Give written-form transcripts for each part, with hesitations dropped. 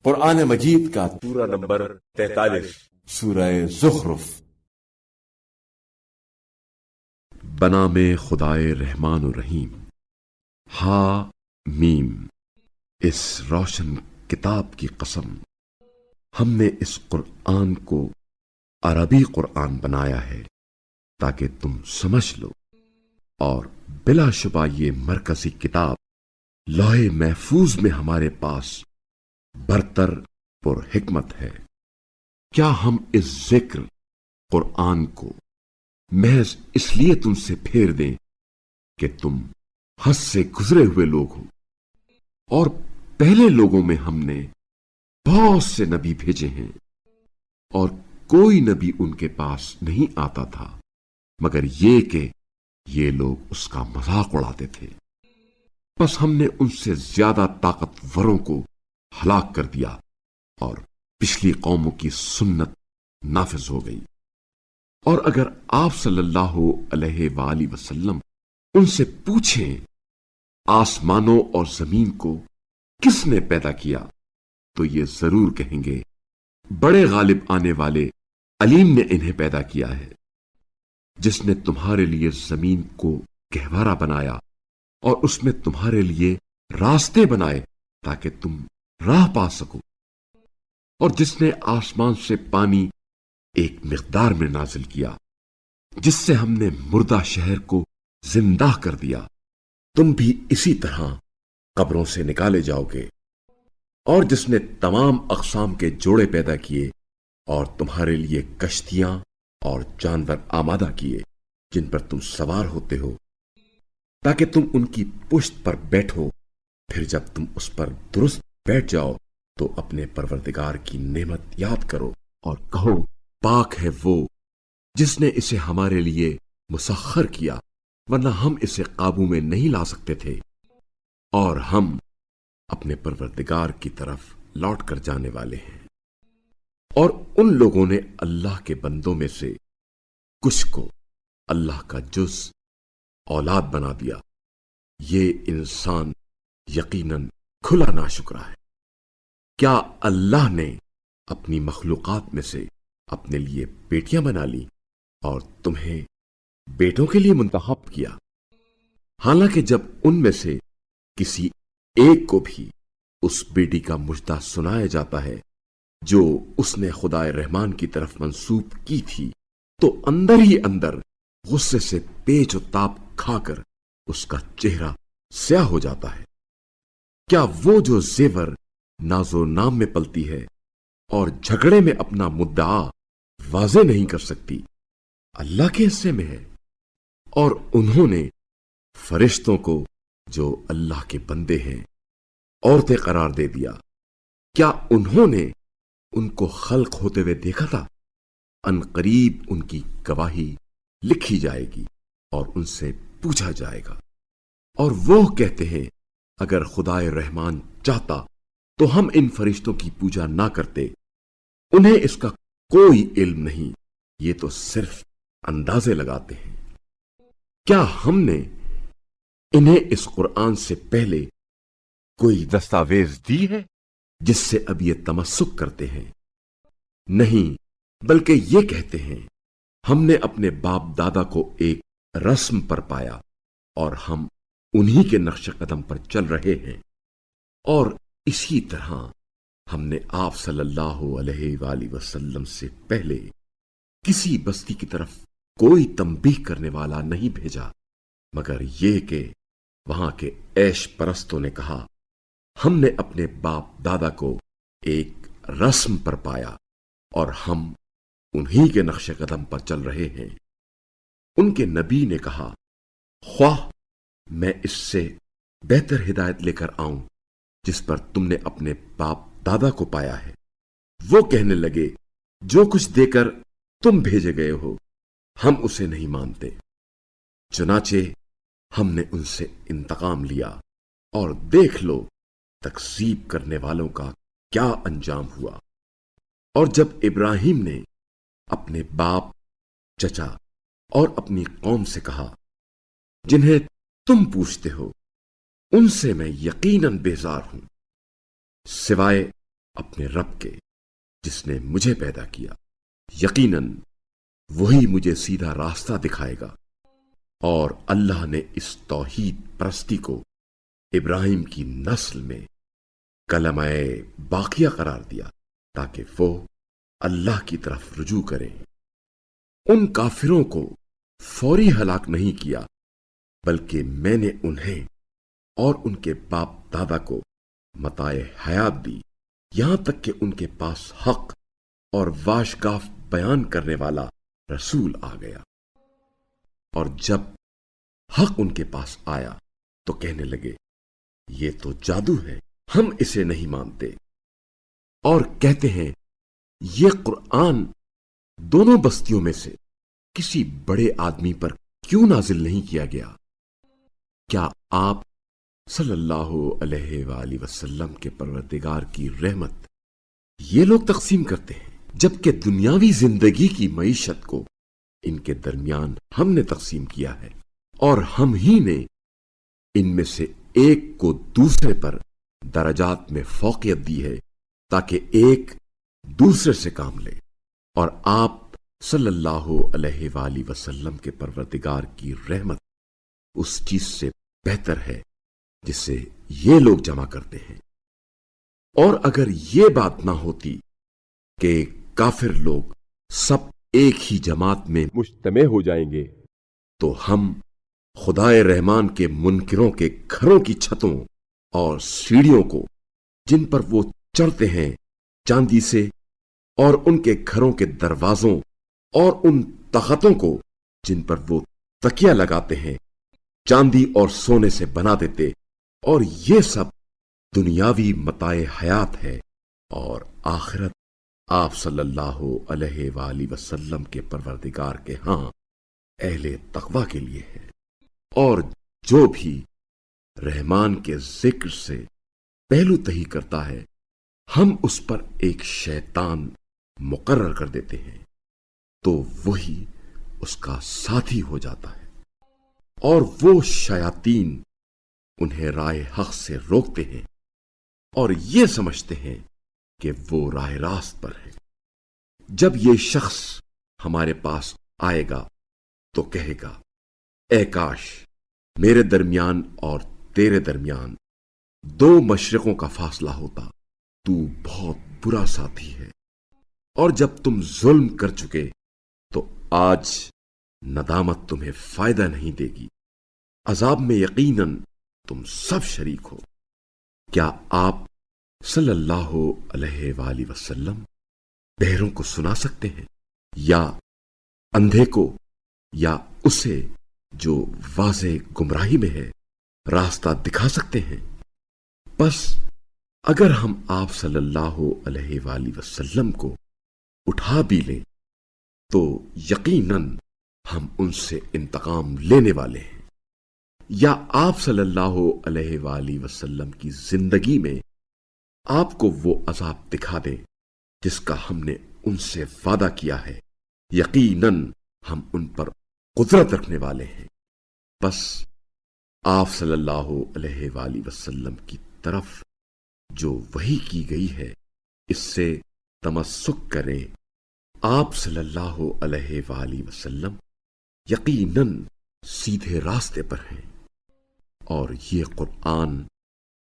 قرآن مجید کا سورہ نمبر 43 سورہ زخرف۔ بنام خدائے رحمان الرحیم۔ ہا میم، اس روشن کتاب کی قسم، ہم نے اس قرآن کو عربی قرآن بنایا ہے تاکہ تم سمجھ لو، اور بلا شبہ یہ مرکزی کتاب لوح محفوظ میں ہمارے پاس برتر پر حکمت ہے۔ کیا ہم اس ذکر قرآن کو محض اس لیے تم سے پھیر دیں کہ تم حد سے گزرے ہوئے لوگ ہو؟ اور پہلے لوگوں میں ہم نے بہت سے نبی بھیجے ہیں، اور کوئی نبی ان کے پاس نہیں آتا تھا مگر یہ کہ یہ لوگ اس کا مذاق اڑاتے تھے۔ بس ہم نے ان سے زیادہ طاقتوروں کو ہلاک کر دیا، اور پچھلی قوموں کی سنت نافذ ہو گئی۔ اور اگر آپ صلی اللہ علیہ وآلہ وسلم ان سے پوچھیں آسمانوں اور زمین کو کس نے پیدا کیا، تو یہ ضرور کہیں گے بڑے غالب آنے والے علیم نے انہیں پیدا کیا ہے، جس نے تمہارے لیے زمین کو گہوارا بنایا اور اس میں تمہارے لیے راستے بنائے تاکہ تم راہ پا سکو، اور جس نے آسمان سے پانی ایک مقدار میں نازل کیا، جس سے ہم نے مردہ شہر کو زندہ کر دیا۔ تم بھی اسی طرح قبروں سے نکالے جاؤ گے، اور جس نے تمام اقسام کے جوڑے پیدا کیے اور تمہارے لیے کشتیاں اور جانور آمادہ کیے جن پر تم سوار ہوتے ہو تاکہ تم ان کی پشت پر بیٹھو، پھر جب تم اس پر درست بیٹھ جاؤ تو اپنے پروردگار کی نعمت یاد کرو اور کہو پاک ہے وہ جس نے اسے ہمارے لیے مسخر کیا، ورنہ ہم اسے قابو میں نہیں لا سکتے تھے، اور ہم اپنے پروردگار کی طرف لوٹ کر جانے والے ہیں۔ اور ان لوگوں نے اللہ کے بندوں میں سے کچھ کو اللہ کا جز اولاد بنا دیا۔ یہ انسان یقیناً کھلا ناشکرا ہے۔ کیا اللہ نے اپنی مخلوقات میں سے اپنے لیے بیٹیاں بنا لی اور تمہیں بیٹوں کے لیے منتخب کیا، حالانکہ جب ان میں سے کسی ایک کو بھی اس بیٹی کا مژدہ سنایا جاتا ہے جو اس نے خدائے رحمان کی طرف منسوب کی تھی، تو اندر ہی اندر غصے سے پیچ و تاب کھا کر اس کا چہرہ سیاہ ہو جاتا ہے۔ کیا وہ جو زیور ناز و نام میں پلتی ہے اور جھگڑے میں اپنا مدعا واضح نہیں کر سکتی، اللہ کے حصے میں ہے؟ اور انہوں نے فرشتوں کو جو اللہ کے بندے ہیں عورتیں قرار دے دیا۔ کیا انہوں نے ان کو خلق ہوتے ہوئے دیکھا تھا؟ ان قریب ان کی گواہی لکھی جائے گی اور ان سے پوچھا جائے گا، اور وہ کہتے ہیں اگر خدائے رحمان چاہتا تو ہم ان فرشتوں کی پوجا نہ کرتے، انہیں اس کا کوئی علم نہیں، یہ تو صرف اندازے لگاتے ہیں۔ کیا ہم نے انہیں اس قرآن سے پہلے کوئی دستاویز دی ہے جس سے اب یہ تمسک کرتے ہیں؟ نہیں، بلکہ یہ کہتے ہیں ہم نے اپنے باپ دادا کو ایک رسم پر پایا اور ہم انہی کے نقش قدم پر چل رہے ہیں، اور اسی طرح ہم نے آپ صلی اللہ علیہ وآلہ وسلم سے پہلے کسی بستی کی طرف کوئی تنبیہ کرنے والا نہیں بھیجا، مگر یہ کہ وہاں کے عیش پرستوں نے کہا ہم نے اپنے باپ دادا کو ایک رسم پر پایا اور ہم انہی کے نقش قدم پر چل رہے ہیں۔ ان کے نبی نے کہا خواہ میں اس سے بہتر ہدایت لے کر آؤں جس پر تم نے اپنے باپ دادا کو پایا ہے۔ وہ کہنے لگے جو کچھ دے کر تم بھیجے گئے ہو ہم اسے نہیں مانتے۔ چنانچہ ہم نے ان سے انتقام لیا، اور دیکھ لو تکذیب کرنے والوں کا کیا انجام ہوا۔ اور جب ابراہیم نے اپنے باپ، چچا اور اپنی قوم سے کہا جنہیں تم پوچھتے ہو ان سے میں یقیناً بیزار ہوں، سوائے اپنے رب کے جس نے مجھے پیدا کیا، یقیناً وہی مجھے سیدھا راستہ دکھائے گا۔ اور اللہ نے اس توحید پرستی کو ابراہیم کی نسل میں کلمہ باقیہ قرار دیا تاکہ وہ اللہ کی طرف رجوع کریں۔ ان کافروں کو فوری ہلاک نہیں کیا، بلکہ میں نے انہیں اور ان کے باپ دادا کو متاع حیات دی، یہاں تک کہ ان کے پاس حق اور واشگاف بیان کرنے والا رسول آ گیا۔ اور جب حق ان کے پاس آیا تو کہنے لگے یہ تو جادو ہے، ہم اسے نہیں مانتے، اور کہتے ہیں یہ قرآن دونوں بستیوں میں سے کسی بڑے آدمی پر کیوں نازل نہیں کیا گیا؟ کیا آپ صلی اللہ علیہ وآلہ وسلم کے پروردگار کی رحمت یہ لوگ تقسیم کرتے ہیں، جبکہ دنیاوی زندگی کی معیشت کو ان کے درمیان ہم نے تقسیم کیا ہے، اور ہم ہی نے ان میں سے ایک کو دوسرے پر درجات میں فوقیت دی ہے تاکہ ایک دوسرے سے کام لے، اور آپ صلی اللہ علیہ وآلہ وسلم کے پروردگار کی رحمت اس چیز سے بہتر ہے جسے یہ لوگ جمع کرتے ہیں۔ اور اگر یہ بات نہ ہوتی کہ کافر لوگ سب ایک ہی جماعت میں مجتمع ہو جائیں گے تو ہم خدائے رحمان کے منکروں کے گھروں کی چھتوں اور سیڑھیوں کو جن پر وہ چڑھتے ہیں چاندی سے، اور ان کے گھروں کے دروازوں اور ان تختوں کو جن پر وہ تکیہ لگاتے ہیں چاندی اور سونے سے بنا دیتے، اور یہ سب دنیاوی متاع حیات ہے، اور آخرت آپ صلی اللہ علیہ وآلہ وسلم کے پروردگار کے ہاں اہل تقوی کے لیے ہے۔ اور جو بھی رحمان کے ذکر سے پہلو تہی کرتا ہے ہم اس پر ایک شیطان مقرر کر دیتے ہیں تو وہی اس کا ساتھی ہو جاتا ہے، اور وہ شیاطین انہیں راہ حق سے روکتے ہیں اور یہ سمجھتے ہیں کہ وہ راہ راست پر ہے۔ جب یہ شخص ہمارے پاس آئے گا تو کہے گا اے کاش میرے درمیان اور تیرے درمیان 2 مشرقوں کا فاصلہ ہوتا، تو بہت برا ساتھی ہے۔ اور جب تم ظلم کر چکے تو آج ندامت تمہیں فائدہ نہیں دے گی، عذاب میں یقیناً تم سب شریک ہو۔ کیا آپ صلی اللہ علیہ وآلہ وسلم بہروں کو سنا سکتے ہیں، یا اندھے کو، یا اسے جو واضح گمراہی میں ہے راستہ دکھا سکتے ہیں؟ بس اگر ہم آپ صلی اللہ علیہ وآلہ وسلم کو اٹھا بھی لیں تو یقیناً ہم ان سے انتقام لینے والے ہیں، یا آپ صلی اللہ علیہ وآلہ وسلم کی زندگی میں آپ کو وہ عذاب دکھا دیں جس کا ہم نے ان سے وعدہ کیا ہے، یقیناً ہم ان پر قدرت رکھنے والے ہیں۔ بس آپ صلی اللہ علیہ وآلہ وسلم کی طرف جو وحی کی گئی ہے اس سے تمسک کریں۔ آپ صلی اللہ علیہ وآلہ وسلم یقیناً سیدھے راستے پر ہیں، اور یہ قرآن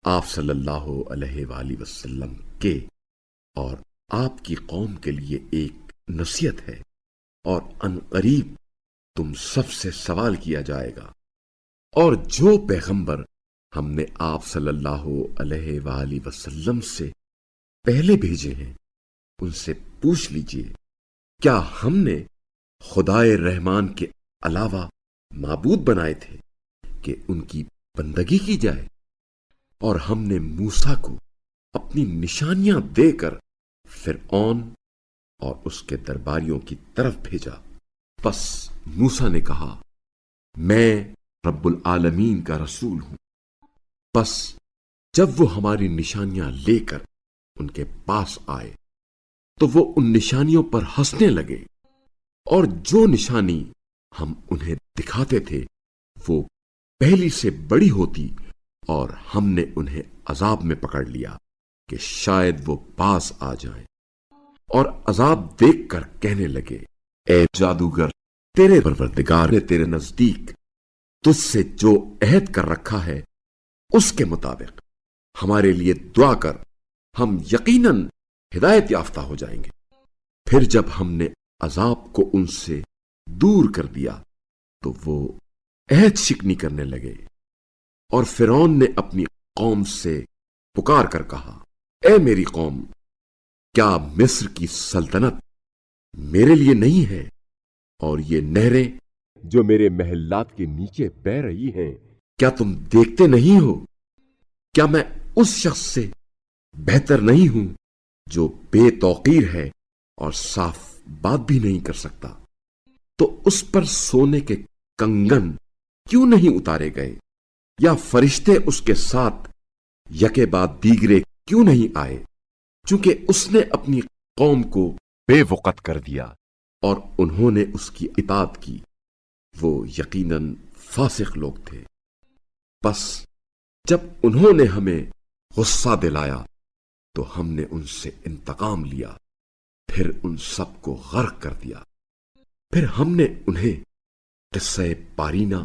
آپ صلی اللہ علیہ وآلہ وسلم کے اور آپ کی قوم کے لیے ایک نصیحت ہے، اور ان قریب تم سب سے سوال کیا جائے گا۔ اور جو پیغمبر ہم نے آپ صلی اللہ علیہ وآلہ وسلم سے پہلے بھیجے ہیں ان سے پوچھ لیجئے کیا ہم نے خدائے رحمان کے علاوہ معبود بنائے تھے کہ ان کی بندگی کی جائے؟ اور ہم نے موسیٰ کو اپنی نشانیاں دے کر فرعون اور اس کے درباریوں کی طرف بھیجا۔ پس موسیٰ نے کہا میں رب العالمین کا رسول ہوں۔ پس جب وہ ہماری نشانیاں لے کر ان کے پاس آئے تو وہ ان نشانیوں پر ہنسنے لگے، اور جو نشانی ہم انہیں دکھاتے تھے وہ پہلی سے بڑی ہوتی، اور ہم نے انہیں عذاب میں پکڑ لیا کہ شاید وہ پاس آ جائیں اور عذاب دیکھ کر کہنے لگے، اے جادوگر، تیرے پروردگار نے تیرے نزدیک تجھ سے جو عہد کر رکھا ہے اس کے مطابق ہمارے لیے دعا کر، ہم یقیناً ہدایت یافتہ ہو جائیں گے۔ پھر جب ہم نے عذاب کو ان سے دور کر دیا تو وہ عہد شکنی کرنے لگے، اور فرعون نے اپنی قوم سے پکار کر کہا، اے میری قوم، کیا مصر کی سلطنت میرے لیے نہیں ہے، اور یہ نہریں جو میرے محلات کے نیچے بہہ رہی ہیں کیا تم دیکھتے نہیں ہو؟ کیا میں اس شخص سے بہتر نہیں ہوں جو بے توقیر ہے اور صاف بات بھی نہیں کر سکتا؟ تو اس پر سونے کے کنگن کیوں نہیں اتارے گئے، یا فرشتے اس کے ساتھ یکے بعد دیگرے کیوں نہیں آئے؟ چونکہ اس نے اپنی قوم کو بے وقت کر دیا اور انہوں نے اس کی اطاعت کی، وہ یقیناً فاسق لوگ تھے۔ بس جب انہوں نے ہمیں غصہ دلایا تو ہم نے ان سے انتقام لیا، پھر ان سب کو غرق کر دیا۔ پھر ہم نے انہیں قصہ پارینہ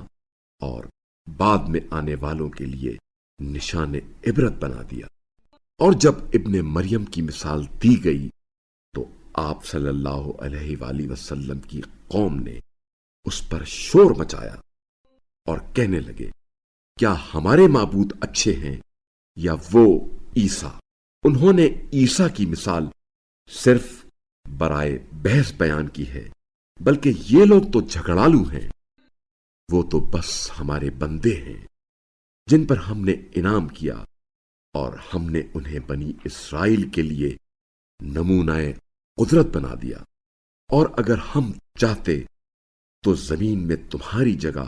اور بعد میں آنے والوں کے لیے نشان عبرت بنا دیا۔ اور جب ابن مریم کی مثال دی گئی تو آپ صلی اللہ علیہ وآلہ وسلم کی قوم نے اس پر شور مچایا اور کہنے لگے، کیا ہمارے معبود اچھے ہیں یا وہ عیسیٰ؟ انہوں نے عیسیٰ کی مثال صرف برائے بحث بیان کی ہے، بلکہ یہ لوگ تو جھگڑالو ہیں۔ وہ تو بس ہمارے بندے ہیں جن پر ہم نے انعام کیا، اور ہم نے انہیں بنی اسرائیل کے لیے نمونہ قدرت بنا دیا۔ اور اگر ہم چاہتے تو زمین میں تمہاری جگہ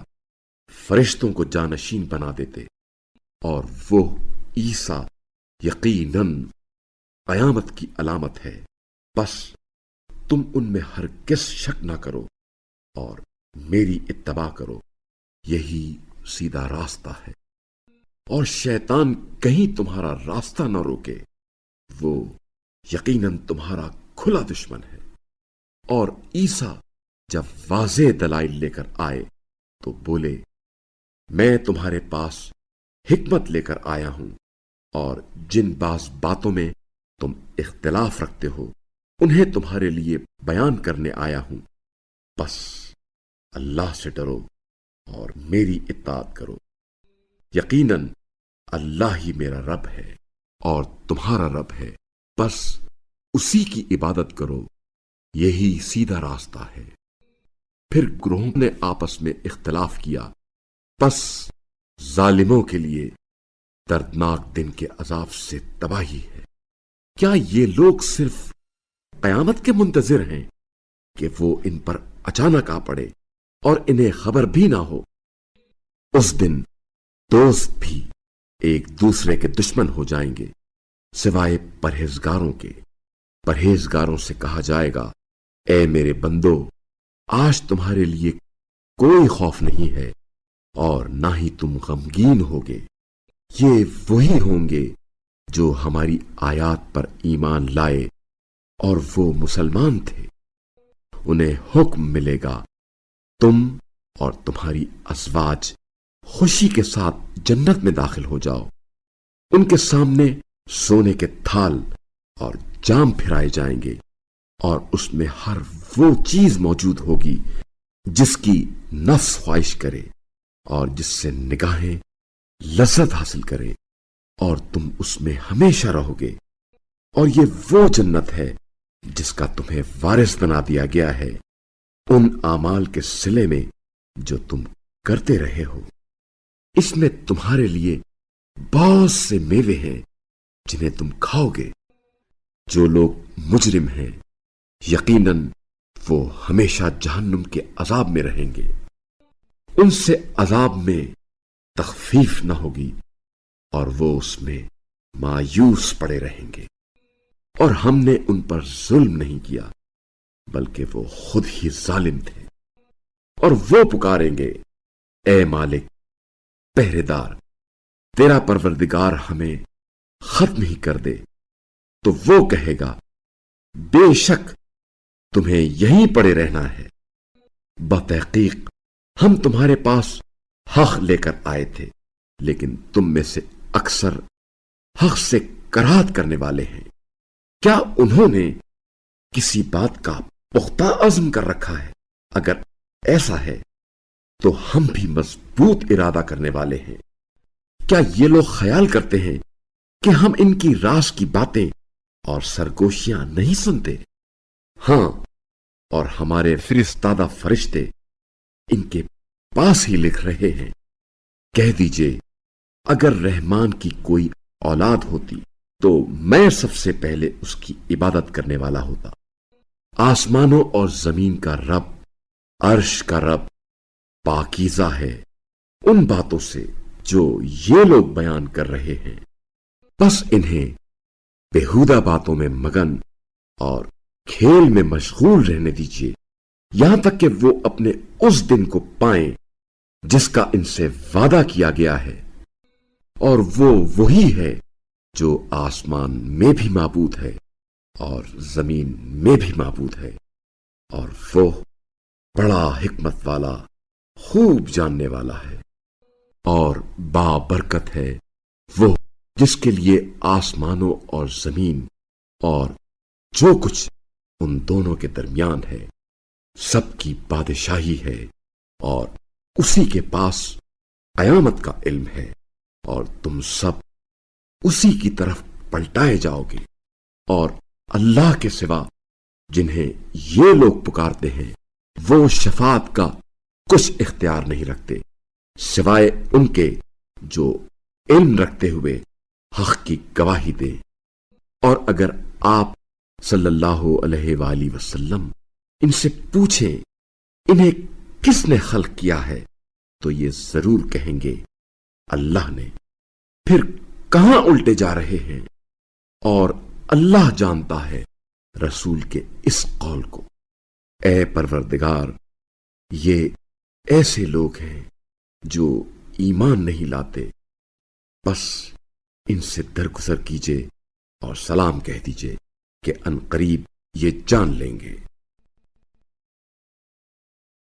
فرشتوں کو جانشین بنا دیتے، اور وہ عیسیٰ یقیناً قیامت کی علامت ہے۔ بس تم ان میں ہرگز شک نہ کرو اور میری اتباع کرو، یہی سیدھا راستہ ہے، اور شیطان کہیں تمہارا راستہ نہ روکے، وہ یقیناً تمہارا کھلا دشمن ہے۔ اور عیسیٰ جب واضح دلائل لے کر آئے تو بولے، میں تمہارے پاس حکمت لے کر آیا ہوں، اور جن بعض باتوں میں تم اختلاف رکھتے ہو انہیں تمہارے لیے بیان کرنے آیا ہوں۔ بس اللہ سے ڈرو اور میری اطاعت کرو، یقیناً اللہ ہی میرا رب ہے اور تمہارا رب ہے، بس اسی کی عبادت کرو، یہی سیدھا راستہ ہے۔ پھر گروہوں نے آپس میں اختلاف کیا، بس ظالموں کے لیے دردناک دن کے عذاب سے تباہی ہے۔ کیا یہ لوگ صرف قیامت کے منتظر ہیں کہ وہ ان پر اچانک آ پڑے اور انہیں خبر بھی نہ ہو؟ اس دن دوست بھی ایک دوسرے کے دشمن ہو جائیں گے سوائے پرہیزگاروں کے۔ پرہیزگاروں سے کہا جائے گا، اے میرے بندو، آج تمہارے لیے کوئی خوف نہیں ہے اور نہ ہی تم غمگین ہوگے۔ یہ وہی ہوں گے جو ہماری آیات پر ایمان لائے اور وہ مسلمان تھے۔ انہیں حکم ملے گا، تم اور تمہاری ازواج خوشی کے ساتھ جنت میں داخل ہو جاؤ۔ ان کے سامنے سونے کے تھال اور جام پھرائے جائیں گے، اور اس میں ہر وہ چیز موجود ہوگی جس کی نفس خواہش کرے اور جس سے نگاہیں لذت حاصل کریں، اور تم اس میں ہمیشہ رہو گے۔ اور یہ وہ جنت ہے جس کا تمہیں وارث بنا دیا گیا ہے ان اعمال کے صلے میں جو تم کرتے رہے ہو۔ اس میں تمہارے لیے بہت سے میوے ہیں جنہیں تم کھاؤ گے۔ جو لوگ مجرم ہیں یقیناً وہ ہمیشہ جہنم کے عذاب میں رہیں گے، ان سے عذاب میں تخفیف نہ ہوگی اور وہ اس میں مایوس پڑے رہیں گے۔ اور ہم نے ان پر ظلم نہیں کیا بلکہ وہ خود ہی ظالم تھے۔ اور وہ پکاریں گے، اے مالک، پہرے دار، تیرا پروردگار ہمیں ختم ہی کر دے تو وہ کہے گا بے شک تمہیں یہیں پڑے رہنا ہے، بتحقیق ہم تمہارے پاس حق لے کر آئے تھے، لیکن تم میں سے اکثر حق سے کراہت کرنے والے ہیں۔ کیا انہوں نے کسی بات کا پختہ عزم کر رکھا ہے؟ اگر ایسا ہے تو ہم بھی مضبوط ارادہ کرنے والے ہیں۔ کیا یہ لوگ خیال کرتے ہیں کہ ہم ان کی راز کی باتیں اور سرگوشیاں نہیں سنتے؟ ہاں، اور ہمارے فرستادہ فرشتے ان کے پاس ہی لکھ رہے ہیں۔ کہہ دیجئے اگر رحمان کی کوئی اولاد ہوتی تو میں سب سے پہلے اس کی عبادت کرنے والا ہوتا۔ آسمانوں اور زمین کا رب، عرش کا رب پاکیزہ ہے ان باتوں سے جو یہ لوگ بیان کر رہے ہیں۔ بس انہیں بےہودہ باتوں میں مگن اور کھیل میں مشغول رہنے دیجیے، یہاں تک کہ وہ اپنے اس دن کو پائیں جس کا ان سے وعدہ کیا گیا ہے، اور وہ وہی ہے جو آسمان میں بھی معبود ہے اور زمین میں بھی معبود ہے، اور وہ بڑا حکمت والا، خوب جاننے والا ہے۔ اور بابرکت ہے وہ جس کے لیے آسمانوں اور زمین اور جو کچھ ان دونوں کے درمیان ہے سب کی بادشاہی ہے، اور اسی کے پاس قیامت کا علم ہے، اور تم سب اسی کی طرف پلٹائے جاؤ گے۔ اور اللہ کے سوا جنہیں یہ لوگ پکارتے ہیں وہ شفاعت کا کچھ اختیار نہیں رکھتے سوائے ان کے جو علم رکھتے ہوئے حق کی گواہی دیں۔ اور اگر آپ صلی اللہ علیہ وآلہ وسلم ان سے پوچھیں انہیں کس نے خلق کیا ہے تو یہ ضرور کہیں گے اللہ نے۔ پھر کہاں الٹے جا رہے ہیں؟ اور اللہ جانتا ہے رسول کے اس قول کو۔ اے پروردگار، یہ ایسے لوگ ہیں جو ایمان نہیں لاتے، بس ان سے درگزر کیجئے اور سلام کہہ دیجئے کہ ان قریب یہ جان لیں گے۔